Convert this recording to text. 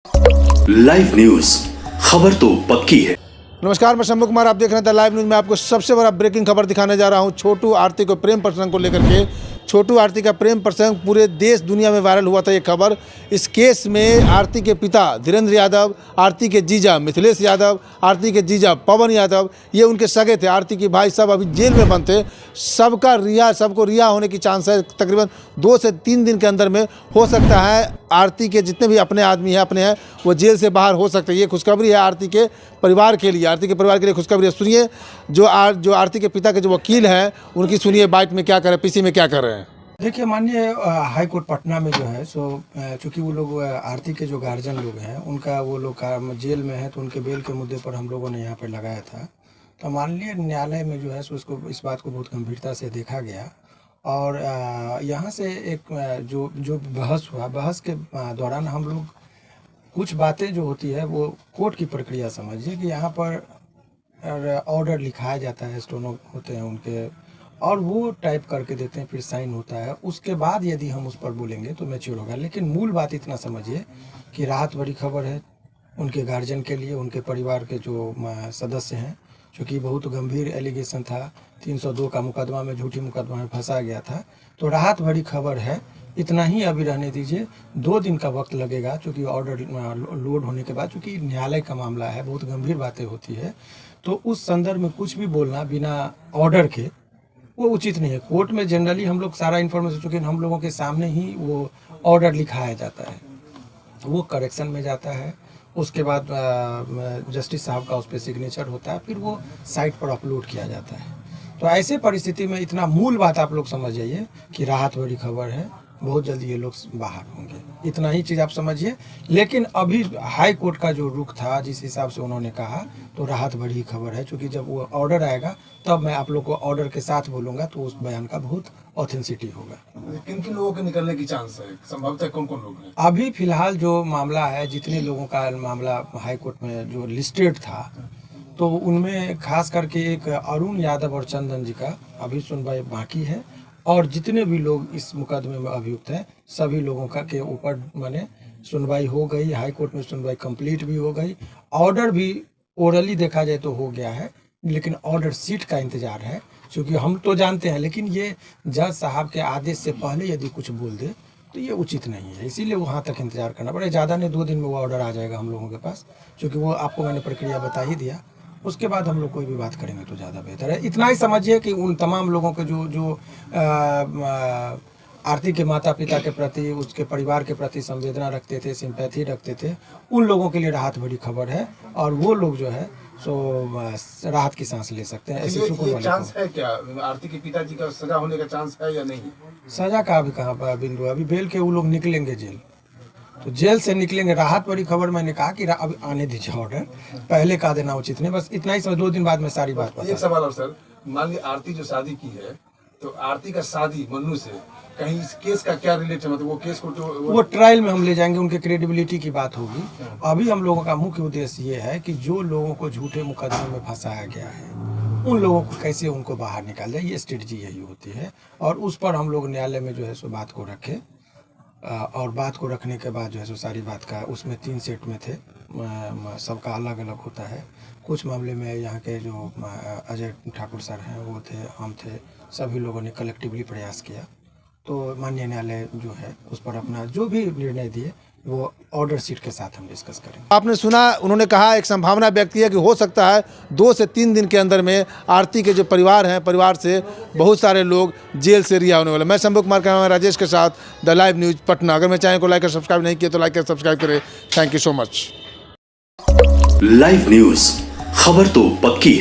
Live news, खबर तो पक्की है। नमस्कार, मैं शंभू कुमार, आप देख रहे हैं लाइव न्यूज में। आपको सबसे बड़ा ब्रेकिंग खबर दिखाने जा रहा हूं। छोटू आरती को प्रेम प्रसंग को लेकर के, छोटू आरती का प्रेम प्रसंग पूरे देश दुनिया में वायरल हुआ था ये खबर। इस केस में आरती के पिता धीरेन्द्र यादव, आरती के जीजा मिथिलेश यादव, आरती के जीजा पवन यादव, ये उनके सगे थे। आरती के भाई सब अभी जेल में बंद थे। सबको रिहा होने की चांस है। तकरीबन 2 से 3 दिन के अंदर में हो सकता है आरती के जितने भी अपने आदमी हैं अपने हैं वो जेल से बाहर हो सकते हैं। ये खुशखबरी है आरती के परिवार के लिए। आरती के परिवार के लिए खुशखबरी है। सुनिए जो आरती के पिता के जो वकील हैं उनकी सुनिए बाइट में क्या कर रहे हैं, पीसी में क्या कर रहे हैं। देखिए, माननीय हाई कोर्ट पटना में जो है सो चूँकि वो लोग आरती के जो गार्जियन लोग हैं उनका वो लोग जेल में है, तो उनके बेल के मुद्दे पर हम लोगों ने यहाँ पर लगाया था। तो माननीय न्यायालय में जो है सो उसको इस बात को बहुत गंभीरता से देखा गया और यहाँ से एक जो बहस हुआ, बहस के दौरान हम लोग कुछ बातें जो होती है वो कोर्ट की प्रक्रिया समझिए कि यहाँ पर ऑर्डर लिखाया जाता है, स्टोनो होते हैं उनके, और वो टाइप करके देते हैं, फिर साइन होता है। उसके बाद यदि हम उस पर बोलेंगे तो मैच्योर होगा। लेकिन मूल बात इतना समझिए कि राहत भरी खबर है उनके गार्जियन के लिए, उनके परिवार के जो सदस्य हैं, क्योंकि बहुत गंभीर एलिगेशन था। 302 का मुकदमा में, झूठी मुकदमा में फंसा गया था। तो राहत भरी खबर है, इतना ही अभी रहने दीजिए। 2 दिन का वक्त लगेगा क्योंकि ऑर्डर लोड होने के बाद, क्योंकि न्यायालय का मामला है, बहुत गंभीर बातें होती है, तो उस संदर्भ में कुछ भी बोलना बिना ऑर्डर के वो उचित नहीं है। कोर्ट में जनरली हम लोग सारा इन्फॉर्मेशन, चूँकि हम लोगों के सामने ही वो ऑर्डर लिखाया जाता है, वो करेक्शन में जाता है, उसके बाद जस्टिस साहब का उस पर सिग्नेचर होता है, फिर वो साइट पर अपलोड किया जाता है। तो ऐसे परिस्थिति में इतना मूल बात आप लोग समझ जाइए कि राहत भरी खबर है, बहुत जल्दी ये लोग बाहर होंगे, इतना ही चीज़ आप समझिए। लेकिन अभी हाई कोर्ट का जो रुख था, जिस हिसाब से उन्होंने कहा, तो राहत भरी खबर है, क्योंकि जब वो ऑर्डर आएगा तब मैं आप लोग को ऑर्डर के साथ बोलूँगा, तो उस बयान का बहुत ऑथेंटिसिटी होगा। किन किन लोगों के निकलने की चांस है, संभवतः कौन कौन लोग हैं? अभी फिलहाल जो मामला है, जितने लोगों का मामला हाई कोर्ट में जो लिस्टेड था, तो उनमें खास करके एक अरुण यादव और चंदन जी का अभी सुनवाई बाकी है, और जितने भी लोग इस मुकदमे में अभियुक्त हैं सभी लोगों का के ऊपर माने सुनवाई हो गई। हाई कोर्ट में सुनवाई कंप्लीट भी हो गई, ऑर्डर भी ओरली देखा जाए तो हो गया है, लेकिन ऑर्डर सीट का इंतजार है। क्योंकि हम तो जानते हैं, लेकिन ये जज साहब के आदेश से पहले यदि कुछ बोल दे तो ये उचित नहीं है, इसीलिए वहाँ तक इंतजार करना पड़े। ज़्यादा नहीं, 2 दिन में वो ऑर्डर आ जाएगा हम लोगों के पास, क्योंकि वो आपको मैंने प्रक्रिया बता ही दिया। उसके बाद हम लोग कोई भी बात करेंगे तो ज़्यादा बेहतर है। इतना ही समझिए कि उन तमाम लोगों के जो आरती के माता पिता के प्रति, उसके परिवार के प्रति संवेदना रखते थे, सिंपैथी रखते थे, उन लोगों के लिए राहत भरी खबर है, और वो लोग जो है सो राहत की सांस ले सकते हैं। ऐसी सुकून वाली चांस है क्या आरती के पिताजी का सजा होने का चांस है या नहीं? सजा का अभी कहाँ पर बिंदु, अभी बेल के वो लोग निकलेंगे जेल, तो जेल से निकलेंगे। राहत बड़ी खबर मैंने कहा कि अब आने दीजिए ऑर्डर, पहले कहा देना उचित नहीं। बस इतना ही समझ, 2 दिन बाद में सारी बात बता। एक सवाल और सर, मान लीजिए आरती जो शादी की है, तो आरती का शादी मन्नू से कहीं इस केस का क्या रिलेट है? मतलब वो केस को वो ट्रायल में हम ले जाएंगे, उनके क्रेडिबिलिटी की बात होगी। अभी हम लोगों का मुख्य उद्देश्य ये है कि जो लोगों को झूठे मुकदमे में फंसाया गया है उन लोगों को कैसे उनको बाहर निकाल जाए, ये स्ट्रेटजी यही होती है। और उस पर हम लोग न्यायालय में जो है सो बात को रखें, और बात को रखने के बाद जो है सो सारी बात का, उसमें 3 सेट में थे, सबका अलग अलग होता है। कुछ मामले में यहाँ के जो अजय ठाकुर सर हैं वो थे, हम थे, सभी लोगों ने कलेक्टिवली प्रयास किया। तो माननीय न्यायालय जो है उस पर अपना जो भी निर्णय दिए वो ऑर्डर सीट के साथ हम डिस्कस करेंगे। आपने सुना, उन्होंने कहा, एक संभावना व्यक्त की है कि हो सकता है 2 से 3 दिन के अंदर में आरती के जो परिवार हैं, परिवार से बहुत सारे लोग जेल से रिहा होने वाले। मैं शंभू कुमार का राजेश के साथ द लाइव न्यूज़ पटना। अगर मैं चैनल को लाइक और सब्सक्राइब नहीं किया तो लाइक और सब्सक्राइब करें। Thank you so much. Live news, खबर तो पक्की है।